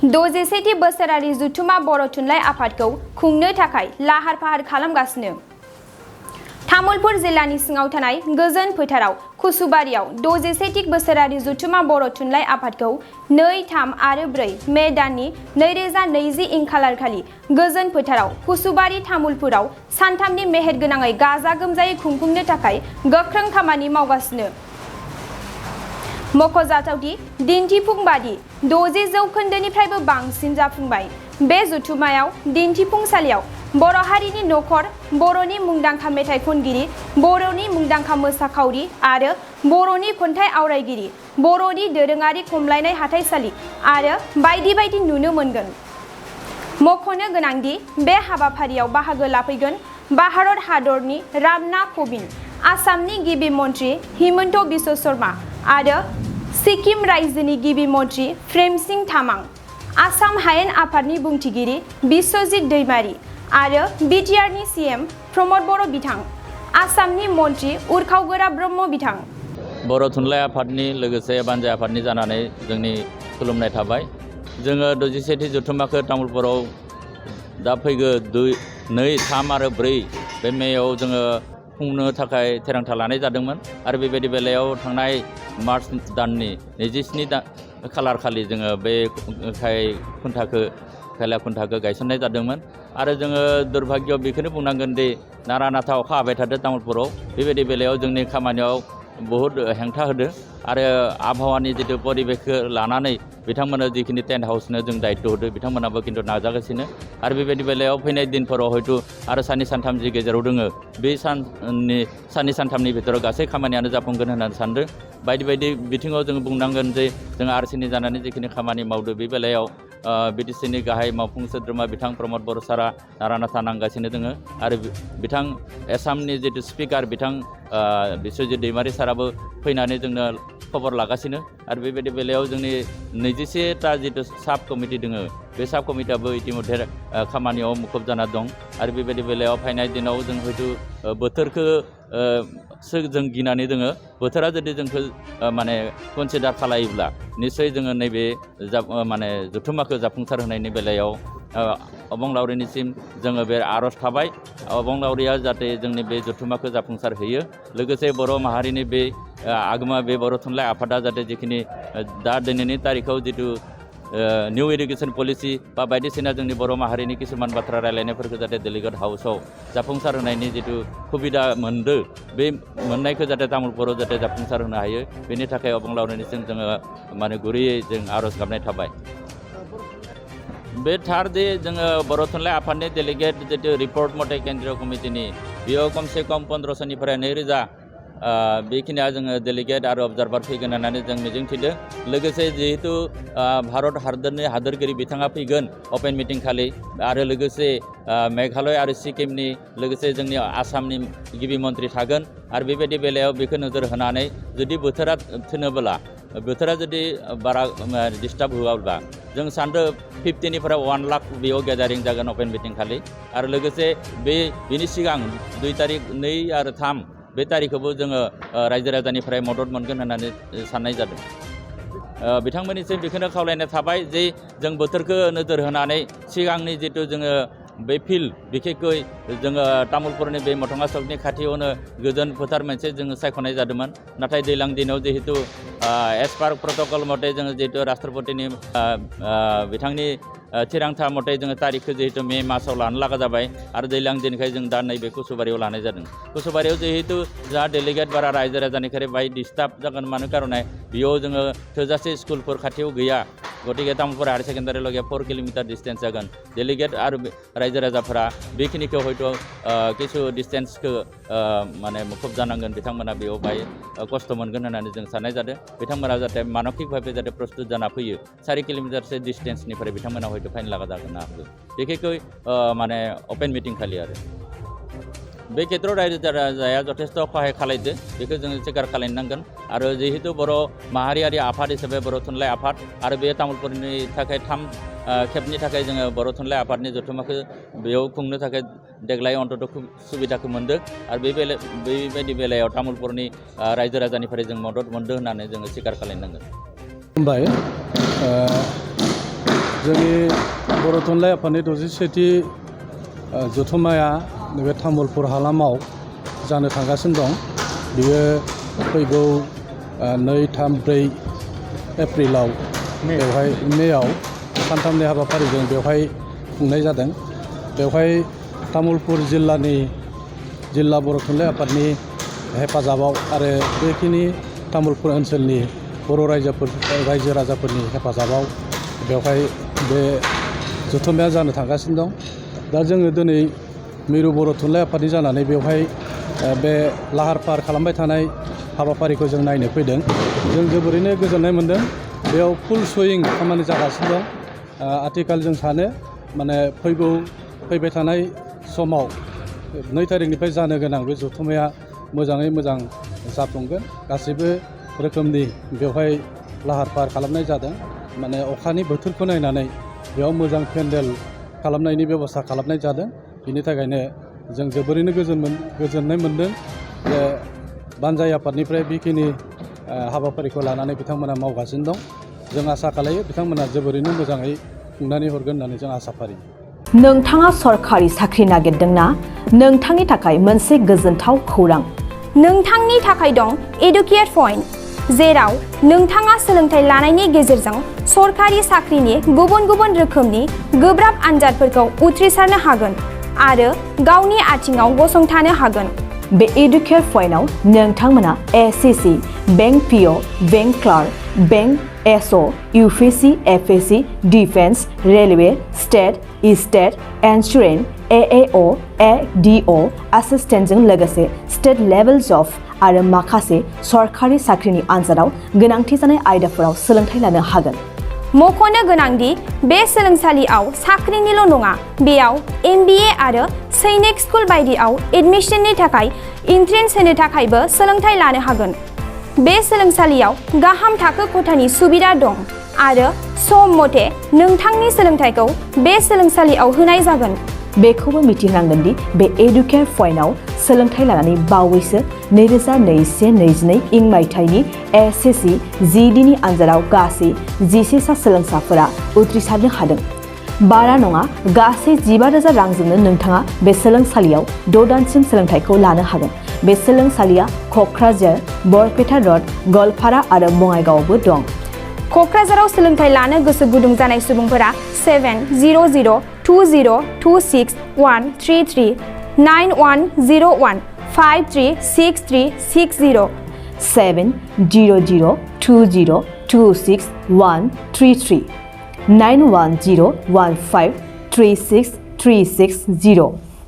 द'जिसेथि बोसोरारि जुथुमा बर' थुनलाइ आफादखौ खुंनो थाखाय लाहार फाहार खालामगासिनो। तामुलपुर जिल्लानि सिङाव थानाय गोजोन फोथाराव कुसुबारियाव 'द'जिसेथि बोसोरारि जुथुमा बर' थुनलाइ आफादखौ 2, 3 आरो 4 मे दाननि 2020 इं खालारखालि गोजोन फोथाराव कुसुबारि तामुलपुराव सानथामनि मेहेरगोनाङै गाजा गोमजायै खुंफुंनो थाखाय गोख्रों खामानि मावगासिनो। मख'जाथावदि दिन्थिफुंबादि 60 जौखोन्दोनिफ्रायबो बांसिन जाफुंबाय। बे जथुमायाव दिन्थिफुंसालियाव बर' हारिनि नखर, बर'नि मुंदांखा मेथाइ खनगिरि, बर'नि मुंदांखा मोसाखावरि आरो बर'नि खन्थाइ आवरायगिरि, बर'नि दोरोङारि खमलायनाय हाथाइसालि आरो बायदि बायदि नुनो मोनगोन। मख'नो गोनांदि बे हाबाफारियाव बाहागो लाफैगोन भारत हादरनि रामनाथ क'विन्द, आसामनि गिबि मन्त्रि हिमन्त बिश्व शर्मा आरो सिक्किम रायजोनि गिबि मन्त्रि प्रेमसिं तामां, आसाम हायेन आफादनि बुंथिगिरि बिश्वजित दैमारी आरो बिटिआरनि CM प्रमद बर' बिथां, आसामनि मन्त्रि उरखाव ब्रह्म बिथां। बर' थुनलाइ आफादनि लोगोसे बानजाय आफादनि जानानै जोंनि खुलुमनाय थाबाय। जोङो 'द'जिसेथि जथुम्माखौ तामुलपुराव दा फैगौ 2, 3 आरो 4 बे मेयाव जोङो खुंनो थाखाय थिरांथा लानाय जादोंमोन आरो बेबायदि बेलायाव थांनाय मार्च दाननि 27 खालार खालि जोङो बे खेला खुन्थाखौ गायसननाय जादोंमोन आरो जोङो दुर्भाग्य बेखौनो बुंनांगोन दि नारा नाथा अखा हाबाय थादों तामुलपुराव। बेबायदि बेलायाव जोंनि खामानियाव बहुद हेंथा होदों आरो आबहावानि जितु परिबेखौ लानानै बिथांमोना जिखिनि टेन्ट हाउसनो जों दायित्व होदों बिथांमोनाबो खिन्थु नाजागासिनो आरो बेबायदि बेलायाव फैनाय दिनफोराव हयथ' आरो साननै सानथाम जि गेजेराव दोङो बे साननै सानथामनि भितराव गासै खामानियानो जाफुंगोन होननानै सानदों। बायदि बायदि बिथिङाव जों बुंनांगोन जे जों RCनि जानानै जिखिनि खामानि मावदों बे बेलायाव BTCनि गाहाय मावफुं सोद्रोमा बिथां प्रमद बर' सारा नारा नाथा नांगासिनो दोङो आरो बिथां आसामनि जितु स्पिकार बिथां बिश्वजित दैमारी साराबो फैनानै जोंनो खबर लागासिनो आरो बेबायदि बेलायाव जोंनि 21टा जितु साब कमिटि दोङो बे साब कमिटियाबो इतिमध्ये खामानियाव मुखुब जाना दं आरो बेबायदि बेलायाव फैनाय दिनाव जों हयथ' बोथोरखौ जों गिनानै दोङो। बोथोरा जुदि जोंखौ माने कनसिडार खालायोब्ला निस्सय जोङो नैबे माने जथुम्माखौ जाफुंसार होनायनि बेलायाव अबंलावरिनिसिम जोङो बे आर'ज थाबाय। अबंलावरिया जाहाथे जोंनि बे जथुम्माखौ जाफुंसार होयो लोगोसे बर' माहारिनि बे आगोमा बे बर' थुनलाइ आफादा जाहाथे जिखिनि दा दिनैनि तारिखाव जितु निउ एडुकेसन पलिसि बा बायदिसिना जोंनि बर' माहारिनि किसुमान बाथ्रा रायलायनायफोरखौ जाहाथे डेलिगेट हाउसआव जाफुंसार होनायनि जितु सुबिदा मोनदों बे मोननायखौ जाहाथे तामुलपुराव जाहाथे जाफुंसार होनो हायो बेनि थाखाय अबंलावरिनिसिम जोङो माने गुरैयै जों आर'ज गाबनाय थाबाय। बे थार दे जोङो बर' थुनलाइ आफादनि डेलिगेट जितु रिपर्ट मथे केन्द्रीय कमिटिनि बेयाव खमसे खम 1500निफ्राय 2000 बेखिनिया जोङो डेलिगेट आरो अबजार्भार फैगोन होननानै जों मिजिंथिदों। लोगोसे जिहेतु भारत हादरनि हादोरगिरि बिथाङा फैगोन अपेन मिटिं खालि आरो लोगोसे मेघालय आरो सिक्किमनि लोगोसे जोंनि आसामनि गिबि मन्त्रि थागोन आरो बेबायदि बेलायाव बेखौ नोजोर होनानै जुदि बोथोरा थिनोब्ला बोथोरा जुदि बारा डिस्टार्ब होआब्ला जों सानदों 50निफ्राय 1 लाख बेयाव गेदारिं जागोन अपेन मिटिं खालि आरो लोगोसे बेनि सिगां 2 तारिख 2 आरो 3 बे तारिखखौबो जोङो रायजो राजानिफ्राय मदद मोनगोन होननानै साननाय जादों। बिथांमोननिसिम बेखौनो खावलायनाय थाबाय जे जों बोथोरखौ नोजोर होनानै सिगांनि जितु जोङो बे फिल्ड बिखेखै जोङो तामुलपुरनि बे मथंगा सकनि खाथियावनो गोजोन फोथार मोनसे जोङो सायख'नाय जादोंमोन नाथाय दैज्लां दिनाव जिहेतु एज पार प्रट'कल मथे जोङो जिहेतु राष्ट्रपतिनि बिथांनि थिरांथा मथे जोङो तारिखखौ जिहेतु मे मासाव लानो लागा जाबाय आरो दैज्लां दिनखाय जों दा नैबे कुसुबारियाव लानाय जादों। कुसुबारियाव जिहेतु जा डेलिगेट बारा रायजो राजानिफ्राय बाय डिस्टार्ब जागोन मानो कारणे बेयाव जोङो थोजासे स्कुलफोर खाथियाव गैया गतिके तामुलपुर हायार सेकेन्डारि लगे 4 किल'मिटार डिस्टेन्स जागोन। डेलिगेट आरो रायजो राजाफोरा बेखिनिखौ हयथ' किसु डिस्टेन्सखौ माने मुखुब जानांगोन बिथांमोना बेयाव बाय खस्थ' मोनगोन होननानै जों साननाय जादों। बिथांमोना जाहाथे मानसिकभावे जाहाथे प्रस्तुत जाना फैयो 4 किल'मिटारसो डिस्टेन्सनिफ्राय बिथांमोना हयथ' फाइन लागा जागोन ना बिखेखै माने अपेन मिटिं खालि आरो बे खेत्रआव रायजो राजाया जथेस्थ' सहाय खालामदों बेखौ जोङो स्वीकार खालामनांगोन आरो जिहेतु बर' माहारियारि आफाद हिसाबै बर' थुनलाइ आफाद आरो बे तामुलपुरनि थाखाय 3 खेबनि थाखाय जोङो बर' थुनलाइ आफादनि जथुम्माखौ बेयाव खुंनो थाखाय देग्लाय अन्तत' सुबिदाखौ मोनदों आरो बेबायदि बेलायाव तामुलपुरनि रायजो राजानिफ्राय जों मदद मोनदों होननानै जोङो स्वीकार खालामनांगोन। जोंनि बर' थुनलाइ आफादनि 67थि जथुम्माया नैबे तामुलपुर हालामाव जानो थांगासिनो दं। बियो फैगौ 2, 3, 4 एप्रिलाव बेवहाय मेआव सानथामनि हाबाफारिजों बेवहाय खुंनाय जादों। बेवहाय तामुलपुर जिल्ला बर' थुनलाइ आफादनि हेफाजाबाव आरो बेखिनि तामुलपुर ओनसोलनि बर' रायजो राजाफोरनि हेफाजाबाव बेवहाय बे जथुम्माया जानो थांगासिनो दं। दा जोङो दिनै मिरु बर' थुनलाइ आफादनि जानानै बेवहाय बे लाहार फाहार खालामबाय थानाय हाबाफारिखौ जों नायनो फैदों। जों जोबोरैनो गोजोननाय मोन्दों। बेयाव फुल सुइं खामानि जागासिनो दं। आथिखाल जों सानो माने फैबाय थानाय समाव 2 थारिखनिफ्राय जानो गोनां बे जथुम्माया मोजाङै मोजां जाफुंगोन। गासैबो रोखोमनि बेवहाय लाहार फाहार खालामनाय जादों। माने अखानि बोथोरखौ नायनानै बेयाव मोजां पेन्डेल खालामनायनि बेबस्था खालामनाय जादों। बिनि थाखायनो जों जोबोरैनो गोजोननाय मोन्दों जे बानजाय आफादनिफ्राय बेखिनि हाबाफारिखौ लानानै बिथांमोना मावगासिनो दं। जों आसा खालायो बिथांमोना जोबोरैनो मोजाङै खुंनानै हरगोन होननानै जों आसा फारियो। नोंथाङा सरखारि साख्रि नागिरदोंना? नोंथांनि थाखाय मोनसे गोजोनथाव खौरां। नोंथांनि थाखाय दं एडुकेट पइन्ट, जेराव नोंथाङा सोलोंथाइ लानायनि गेजेरजों सरखारि साख्रिनि गुबुन गुबुन रोखोमनि गोब्राब आनजादफोरखौ उथ्रिसारनो हागोन आरो गावनि आथिङाव गसंथानो हागोन। बे एडुकेट पइन्टआव नोंथांमोना SSC, bank PO, bank clerk, bank SO, UPSC, एफएससि, डिफेन्स, रेलवे, स्टेट इन्सुरेन्स, एएअ, एडिअ एसिस्टेन्टजों लोगोसे स्टेट लेभेल जब आरो माखासे सरखारि साख्रिनि आनजादाव गोनांथि जानाय आयदाफोराव सोलोंथाइ लानो हागोन। मख'नो गोनांदि बे सोलोंसालियाव साख्रिनिल' नङा, बेयाव MBA आरो सैनिक स्कुल बायदियाव एडमिशननि थाखाय एन्ट्रेन्स होनो थाखायबो सोलोंथाइ लानो हागोन। बे सोलोंसालियाव गाहाम थाखो खथानि सुबिदा दं आरो सम मथे नोंथांनि सोलोंथाइखौ बे सोलोंसालियाव होनाय जागोन। बेखौबो मिथिनांगोन दि बे एडुकेट पइन्टआव सोलोंथाइ लानानै बावैसो 2021-22 इं मायथाइनि एसएससि GDनि आनजादाव गासै 11 सा सोलोंसाफोरा उथ्रिसारनो हादों। बारा नङा, गासै 15,000 रांजोंनो नोंथाङा बे सोलोंसालियाव 6 दानसिम सोलोंथाइखौ लानो हागोन। बे सोलोंसालिया क'क्राझार, बरपेटा रड, गवालपारा आरो बङाइगावआवबो दं। क'क्राझाराव सोलोंथाइ लानो गोसो गुदुं जानाय सुबुंफोरा 70020261133 9101536360 70020261133 9101536360